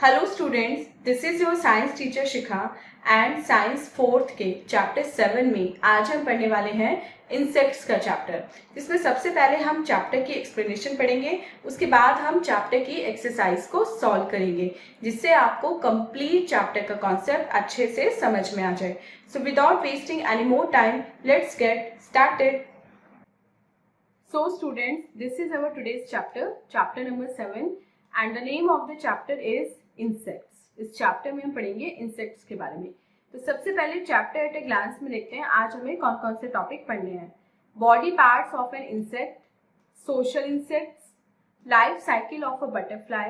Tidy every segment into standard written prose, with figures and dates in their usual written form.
Hello students, this is your science teacher Shikha and science fourth के chapter 7 में आज हम पढ़ने वाले हैं इंसेक्ट्स का चैप्टर, जिसमें सबसे पहले हम चैप्टर की एक्सप्लेनेशन पढ़ेंगे। उसके बाद हम चैप्टर की एक्सरसाइज को सॉल्व करेंगे, जिससे आपको कंप्लीट चैप्टर का कॉन्सेप्ट अच्छे से समझ में आ जाए। So without wasting any more time, let's get started. So students, this is our today's chapter number 7 and the name of the chapter is insects। इस चैप्टर में हम पढ़ेंगे इंसेक्ट्स के बारे में। तो सबसे पहले चैप्टर एट ए ग्लांस में देखते हैं आज हमें कौन कौन से टॉपिक पढ़ने हैं। Body parts of an insect, social insects, life cycle of a butterfly,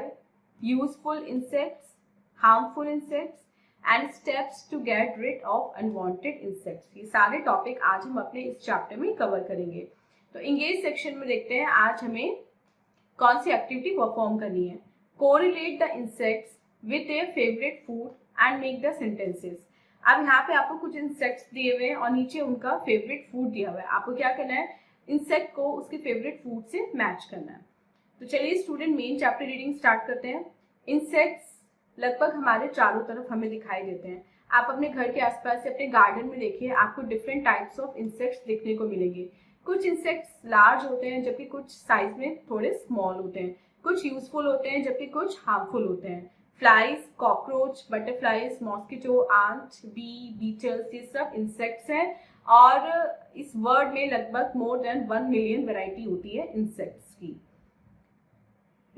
useful insects, harmful insects and steps to get rid of unwanted insects. ये सारे टॉपिक आज हम अपने इस चैप्टर में कवर करेंगे। तो इंगेज सेक्शन में देखते हैं आज हमें कौन सी एक्टिविटी परफॉर्म करनी है। Correlate the insects with their favourite food and make the sentences. अब यहाँ पे आपको कुछ इंसेक्ट्स दिए हुए हैं और नीचे उनका फेवरेट फूड दिया हुआ है। आपको क्या करना है, इंसेक्ट को उसके फेवरेट फूड से मैच करना है। तो चलिए student, main chapter reading start करते हैं। इंसेक्ट्स लगभग हमारे चारों तरफ हमें दिखाई देते हैं। आप अपने घर के आसपास अपने गार्डन में देखिए, आपको डिफरेंट टाइप्स ऑफ इंसेक्ट्स देखने को मिलेंगे। कुछ इंसेक्ट्स लार्ज होते हैं जबकि कुछ साइज में थोड़े स्मॉल होते हैं। कुछ यूजफुल होते हैं जबकि कुछ हार्मफुल होते हैं। Flies, cockroach, butterflies, mosquito, ant, bee, beetles, ये सब इंसेक्ट्स हैं और इस वर्ल्ड में लगभग मोर देन 1 मिलियन वैरायटी होती है इंसेक्ट्स की।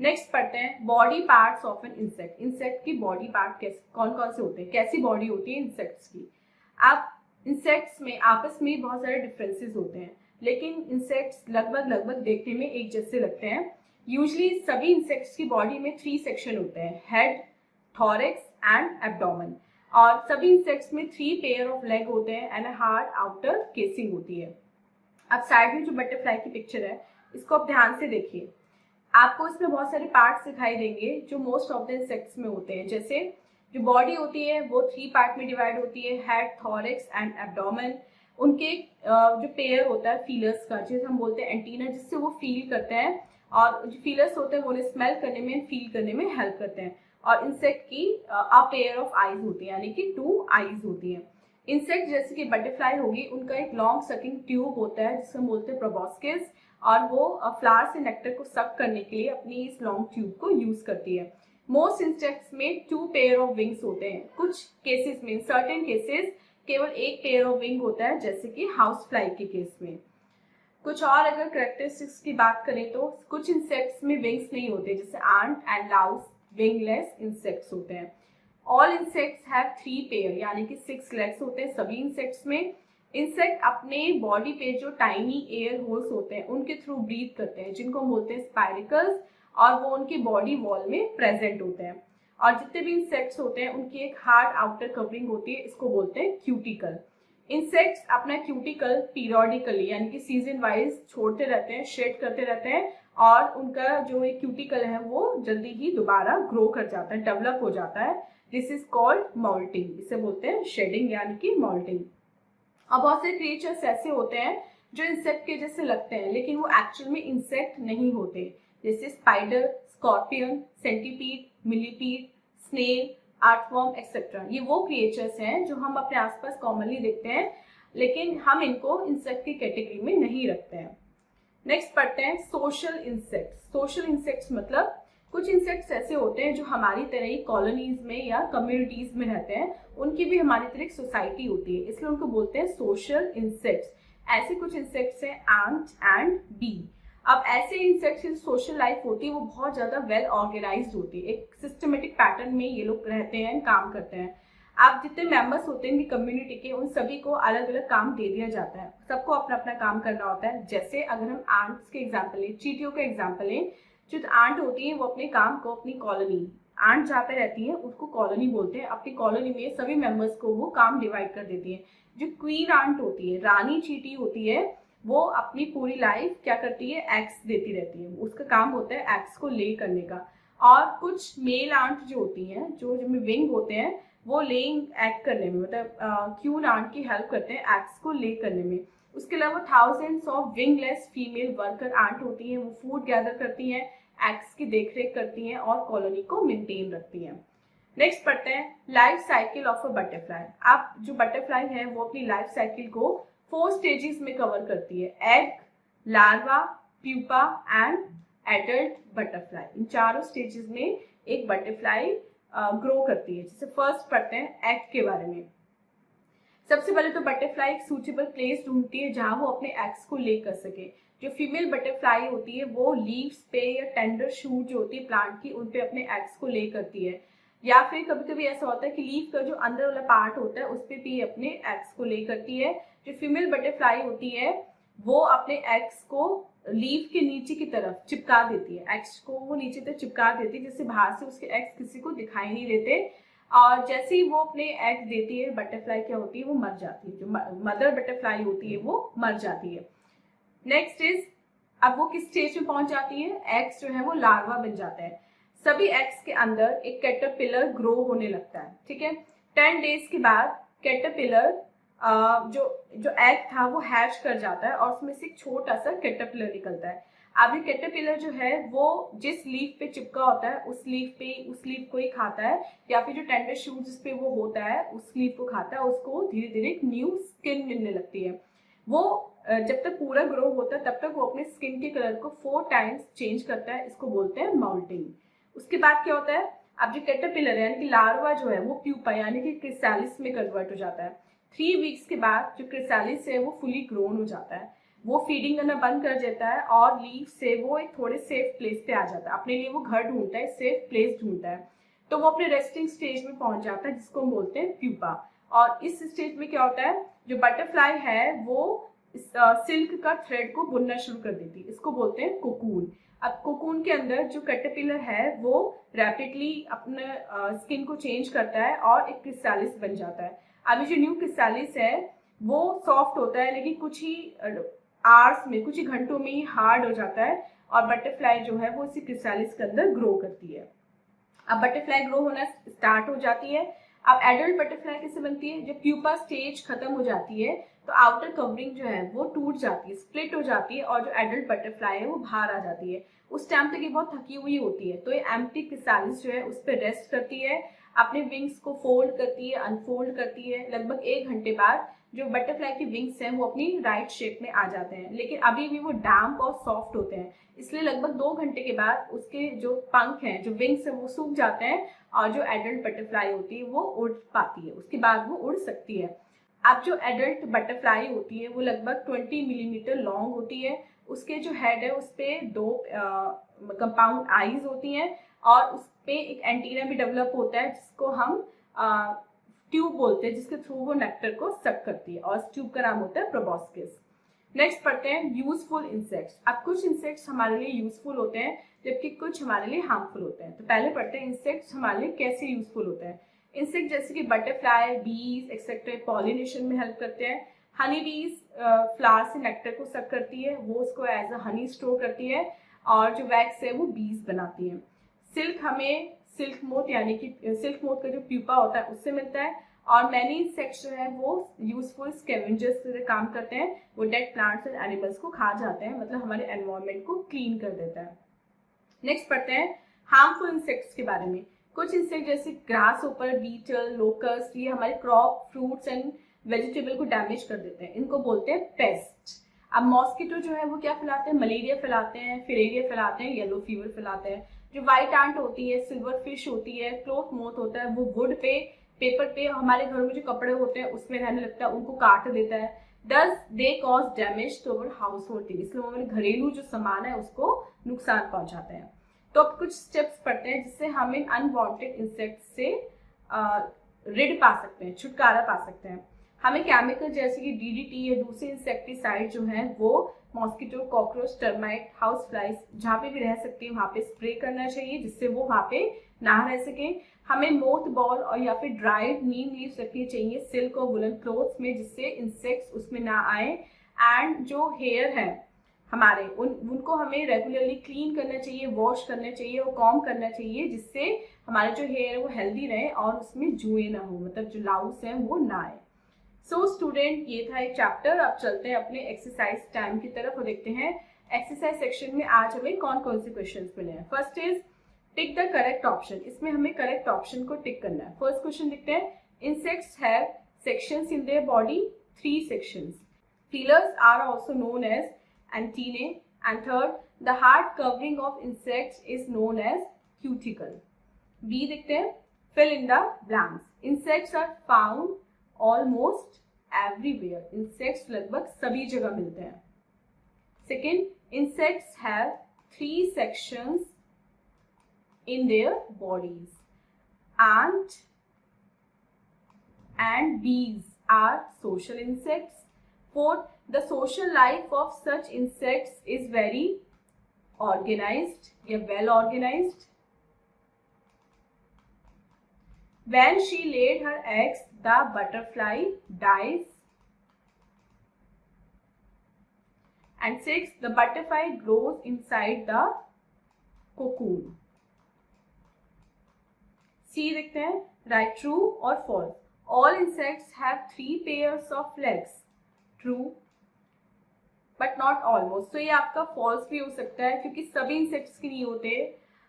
नेक्स्ट पढ़ते हैं body parts of an insect. Insect की बॉडी पार्ट कौन कौन से होते हैं, कैसी बॉडी होती है इंसेक्ट्स की। अब इंसेक्ट्स में आपस में बहुत सारे डिफरेंसेस होते हैं, लेकिन इंसेक्ट्स लगभग देखने में एक जैसे लगते हैं। यूजली सभी इंसेक्ट्स की बॉडी में 3 सेक्शन होते हैं, हेड, थॉरेक्स एंड एब्डोमेन। और सभी इंसेक्ट्स में 3 पेयर ऑफ लेग होते हैं एंड हार्ड आउटर केसिंग होती है। अब साइड में जो बटरफ्लाई की पिक्चर है, इसको आप ध्यान से देखिए। आपको इसमें बहुत सारे पार्ट्स दिखाई देंगे जो मोस्ट ऑफ द इंसेक्ट्स में होते हैं। जैसे जो बॉडी होती है वो 3 पार्ट में डिवाइड होती है, हेड, थॉरेक्स एंड एब्डोमेन। उनके जो पेयर होता है फीलर्स का, जिसे हम बोलते हैं एंटीना, जिससे वो फील करते हैं, और जो फीलर्स होते हैं वो उन्हें स्मेल करने में, फील करने में हेल्प करते हैं। और इंसेक्ट की अ पेयर ऑफ आईज होती है, यानी कि 2 आईज होती हैं। इंसेक्ट जैसे कि बटरफ्लाई होगी, उनका एक लॉन्ग सकिंग ट्यूब होता है जिसे हम बोलते हैं प्रोबॉस्किस, और वो फ्लावर से नेक्टर को सक करने के लिए अपनी इस लॉन्ग ट्यूब को यूज करती है। मोस्ट इंसेक्ट्स में 2 पेयर ऑफ विंग्स होते हैं। कुछ केसेस में, सर्टेन केसेस, केवल 1 पेयर ऑफ विंग होता है, जैसे कि हाउस फ्लाई के केस में। कुछ और अगर कैरेक्टरिस्टिक्स की बात करें तो कुछ इंसेक्ट्स में विंग्स नहीं होते, जैसे ant and louse wingless insects होते हैं। ऑल इंसेक्ट्स हैव 3 पेयर यानी कि 6 लेग्स होते हैं सभी इंसेक्ट्स में। इंसेक्ट अपने बॉडी पे जो टाइनी एयर होल्स होते हैं उनके थ्रू ब्रीथ करते हैं, जिनको हम बोलते हैं स्पाइरिकल्स, और वो उनकी बॉडी वॉल में प्रेजेंट होते हैं। और जितने भी इंसेक्ट्स होते हैं उनकी एक हार्ड आउटर कवरिंग होती है, इसको बोलते हैं क्यूटिकल। इंसेक्ट्स अपना क्यूटिकल पीरियोडिकली यानी कि सीजन वाइज छोड़ते रहते हैं, शेड करते रहते हैं, और उनका जो एक क्यूटिकल है वो जल्दी ही दोबारा ग्रो कर जाता है, डेवलप हो जाता है। दिस इज कॉल्ड मॉल्टिंग, इसे बोलते हैं शेडिंग यानी कि मॉल्टिंग। और बहुत से क्रिएचर्स ऐसे होते हैं जो इंसेक्ट के जैसे लगते हैं, लेकिन वो एक्चुअल में इंसेक्ट नहीं होते, जैसे spider, scorpion, centipede, millipede, snail, earthworm etcetera. ये वो क्रिएचर्स हैं जो हम अपने आसपास कॉमनली देखते हैं, लेकिन हम इनको इंसेक्ट की कैटेगरी में नहीं रखते हैं। नेक्स्ट पढ़ते हैं सोशल इंसेक्ट्स। सोशल इंसेक्ट्स मतलब कुछ इंसेक्ट्स ऐसे होते हैं जो हमारी तरह ही कॉलोनीज में या कम्युनिटीज में रहते हैं, उनकी भी हमारी तरह एक सोसाइटी होती है, इसलिए उनको बोलते हैं सोशल इंसेक्ट्स। ऐसे कुछ इंसेक्ट्स हैं आंट एंड बी। अब ऐसे इंसेक्ट्स की सोशल लाइफ होती है वो बहुत ज्यादा वेल ऑर्गेनाइज्ड होती है, एक सिस्टमेटिक पैटर्न में ये लोग रहते हैं, काम करते हैं। आप जितने मेंबर्स होते हैं इनकी कम्युनिटी के, उन सभी को अलग अलग काम दे दिया जाता है, सबको अपना अपना काम करना होता है। जैसे अगर हम आंट्स के एग्जाम्पल लें, चींटियों के एग्जाम्पल लें, जो आंट होती है वो अपने काम को अपनी कॉलोनी, आंट जहाँ पे रहती है उसको कॉलोनी बोलते हैं, अपनी कॉलोनी में सभी मेंबर्स को वो काम डिवाइड कर देती है। जो क्वीन आंट होती है, रानी चींटी होती है, वो अपनी पूरी लाइफ क्या करती है, एग्स देती रहती है, उसका काम होता है एग्स को ले करने का। और कुछ मेल आंट जो होती हैं, जो जिनमें विंग होते हैं, वो लेइंग एग करने में, मतलब क्यून आंट की हेल्प करते हैं एग्स को ले करने में। उसके अलावा thousands of wingless female worker ant होती हैं, वो फूड गैदर करती हैं, एग्स की देखरेख करती हैं और कॉलोनी को मेंटेन रखती हैं। नेक्स्ट पढ़ते हैं life cycle of a butterfly. अब जो बटरफ्लाई है वो अपनी लाइफ साइकिल को 4 स्टेजेस में कवर करती है, egg, larva, pupa and adult butterfly. इन चारों स्टेजेस में एक बटरफ्लाई ग्रो करती है। जैसे फर्स्ट पढ़ते हैं एग के बारे में। सबसे पहले तो बटरफ्लाई एक सूटेबल प्लेस ढूंढती है जहां वो अपने एग्स को ले कर सके। जो फीमेल बटरफ्लाई होती है वो लीव्स पे या टेंडर शूट जो होती है प्लांट की, उन पे अपने एग्स को ले करती है, या फिर कभी कभी ऐसा होता है कि लीफ का जो अंदर वाला पार्ट होता है उस पे भी अपने एग्स को ले करती है। जो फीमेल बटरफ्लाई होती है वो अपने एग्स को लीफ के नीचे की तरफ चिपका देती है, एग्स को वो नीचे तक चिपका देती है जिससे बाहर से उसके एग्स किसी को दिखाई नहीं देते। और जैसे ही वो अपने एग्स देती है बटरफ्लाई क्या होती है, वो मर जाती है। जो मदर बटरफ्लाई होती है वो मर जाती है। नेक्स्ट इज, अब वो किस स्टेज में पहुंच जाती है, एग्स जो है वो लार्वा बन जाता है। सभी एग्स के अंदर एक कैटरपिलर ग्रो होने लगता है, ठीक है। 10 डेज के बाद कैटरपिलर जो एग था वो हैच कर जाता है और उसमें से एक छोटा सा कैटरपिलर निकलता है। अब ये कैटरपिलर जो है वो जिस लीफ पे चिपका होता है उस लीफ को ही खाता है, या फिर जो टेंडर शूट जिस पे वो होता है उस लीफ को खाता है। उसको धीरे धीरे एक न्यू स्किन मिलने लगती है। वो जब तक पूरा ग्रो होता है तब तक वो अपने स्किन के कलर को 4 टाइम्स चेंज करता है। इसको बोलते हैं माउल्टिंग। उसके बाद क्या होता है, अब जो कैटरपिलर है यानी कि लार्वा जो है वो प्यूपा यानी कि क्रिसालिस में कन्वर्ट हो जाता है। 3 वीक्स के बाद जो क्रिसालिस है वो फुली ग्रोन हो जाता है। वो फीडिंग करना बंद कर देता है और लीफ से वो एक थोड़े सेफ प्लेस पे आ जाता है। अपने लिए वो घर ढूंढता है, सेफ प्लेस ढूंढता है। तो वो अपने रेस्टिंग स्टेज में पहुंच जाता है जिसको हम बोलते हैं प्यूपा। और इस स्टेज में क्या होता है, जो बटरफ्लाई है वो सिल्क का थ्रेड को बुनना शुरू कर देती है। इसको बोलते हैं कोकून। अब कोकून के अंदर जो कैटरपिलर है वो रैपिडली अपने स्किन को चेंज करता है और एक क्रिसालिस बन जाता है। अभी जो न्यू क्रिसालिस है वो सॉफ्ट होता है लेकिन कुछ ही आवर्स में, कुछ ही घंटों में ही हार्ड हो जाता है और बटरफ्लाई जो है वो इसी क्रिसालिस के अंदर ग्रो करती है। अब बटरफ्लाई ग्रो होना स्टार्ट हो जाती है। अब एडल्ट बटरफ्लाई कैसे बनती है, जब प्यूपा स्टेज खत्म हो जाती है तो आउटर कवरिंग जो है वो टूट जाती है, स्प्लिट हो जाती है और जो एडल्ट बटरफ्लाई है वो बाहर आ जाती है। उस टाइम तक ये बहुत थकी हुई होती है तो ये एम्प्टी क्रिसालिस जो है उस पर रेस्ट करती है, अपने विंग्स को फोल्ड करती है, अनफोल्ड करती है। लगभग 1 घंटे बाद जो बटरफ्लाई की विंग्स हैं वो अपनी राइट शेप में आ जाते हैं, लेकिन अभी भी वो डैम्प और सॉफ्ट होते हैं, इसलिए लगभग 2 घंटे के बाद उसके जो पंख हैं, जो विंग्स हैं वो सूख जाते हैं और जो एडल्ट बटरफ्लाई होती है वो उड़ पाती है। उसके बाद वो उड़ सकती है। अब जो एडल्ट बटरफ्लाई होती है वो लगभग 20 मिलीमीटर लॉन्ग होती है। उसके जो हेड है उस पे 2 कंपाउंड आईज होती हैं और उस पे एक एंटीना भी डेवलप होता है जिसको हम ट्यूब बोलते हैं, जिसके थ्रू वो नेक्टर को सक करती है और इस ट्यूब का नाम होता है प्रोबॉस्किस। नेक्स्ट पढ़ते हैं यूजफुल इंसेक्ट्स। अब कुछ इंसेक्ट्स हमारे लिए यूजफुल होते हैं जबकि कुछ हमारे लिए हार्मफुल होते हैं। तो पहले पढ़ते हैं इंसेक्ट्स हमारे लिए कैसे यूजफुल होते हैं। इंसेक्ट जैसे कि बटरफ्लाई, बीज एक्सेट्रा पॉलिनेशन में हेल्प करते हैं। हनी बीज फ्लावर से नेक्टर को सक करती है, वो उसको एज अ हनी स्टोर करती है और जो वैक्स है वो बीज बनाती है। सिल्क हमें सिल्क मोथ यानी कि सिल्क मोथ का जो प्यूपा होता है उससे मिलता है। और मैनी इंसेक्ट्स जो है वो यूजफुल स्कैवेंजर्स से काम करते हैं, वो डेड प्लांट्स एंड एनिमल्स को खा जाते हैं, मतलब हमारे एनवायरनमेंट को क्लीन कर देता है। नेक्स्ट पढ़ते हैं हार्मफुल इंसेक्ट्स के बारे में। कुछ इंसेक्ट जैसे ग्रास होपर, बीटल, लोकस्ट, ये हमारे क्रॉप, फ्रूट्स एंड वेजिटेबल को डैमेज कर देते हैं, इनको बोलते हैं पेस्ट। अब मॉस्किटो जो है वो क्या फैलाते हैं, मलेरिया फैलाते हैं, फिलेरिया फैलाते हैं, येलो फीवर फैलाते हैं। जो व्हाइट आंट होती है, सिल्वर फिश होती है, क्लोथ मोथ होता है, वो वुड पे, पेपर पे, हमारे घरों में जो कपड़े होते हैं उसमें रहने लगता है, उनको काट देता है। Thus they cause damage to our household thing, इसलिए हमारे घरेलू जो सामान है उसको नुकसान पहुंचाते हैं। तो अब कुछ स्टेप्स पढ़ते हैं जिससे हम इन अनवांटेड इंसेक्ट से रिड पा सकते हैं, छुटकारा पा सकते हैं। हमें केमिकल जैसे कि डीडीटी या दूसरे इंसेक्टिसाइड जो हैं वो mosquito, cockroach, termite, house flies जहाँ पे भी रह सकते हैं वहाँ पे स्प्रे करना चाहिए जिससे वो वहाँ पे ना रह सके। हमें मोथ बॉल और या फिर ड्राइड नीम लीव्स रखनी चाहिए सिल्क और वुलन क्लोथ्स में जिससे इंसेक्ट्स उसमें ना आए। एंड जो हेयर है हमारे उनको हमें रेगुलरली क्लीन करना चाहिए, वॉश करना चाहिए और कॉम्ब करना चाहिए जिससे हमारे जो हेयर है वो हेल्दी रहे और उसमें जुए ना हो, मतलब जो लाउस है वो ना आए। सो स्टूडेंट, ये था एक चैप्टर। अब चलते हैं अपने एक्सरसाइज टाइम की तरफ और देखते हैं एक्सरसाइज सेक्शन में आज हमें कौन कौन से क्वेश्चंस मिले हैं। First is tick the correct option, इसमें हमें करेक्ट ऑप्शन को टिक करना है। फर्स्ट क्वेश्चन देखते हैं, insects have sections in their body, 3 sections. Feelers are also known as antennae. And third, the hard covering of insects is known as cuticle. B देखते हैं, fill in the blanks. Insects are found almost everywhere. Insects लगभग सभी जगह मिलते हैं. Second, insects have 3 sections in their bodies. And bees are social insects. Fourth, the social life of such insects is very organized, well organized. When she laid her eggs, the butterfly dies. And 6, the butterfly grows inside the cocoon. C देखते हैं, right, true or false. All insects have 3 pairs of legs. True, but not almost. So ये आपका false भी हो सकता है क्योंकि सभी insects की नहीं होते,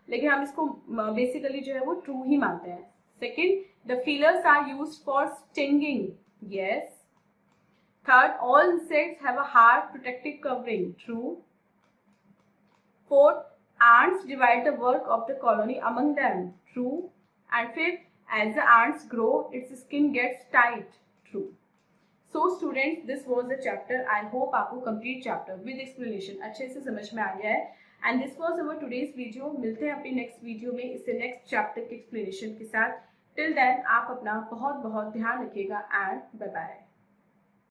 लेकिन हम इसको बेसिकली जो है वो true ही मानते हैं. Second, the feelers are used for stinging. Yes. Third, all insects have a hard protective covering. True. Fourth, ants divide the work of the colony among them. True. And fifth, as the ants grow, its skin gets tight. True. So students, this was the chapter. I hope आपको complete chapter with explanation अच्छे से समझ में आ गया है. And this was our today's video. मिलते हैं अपनी next video में इससे next chapter के explanation के साथ. Till then, आप अपना बहुत बहुत ध्यान रखिएगा and bye bye.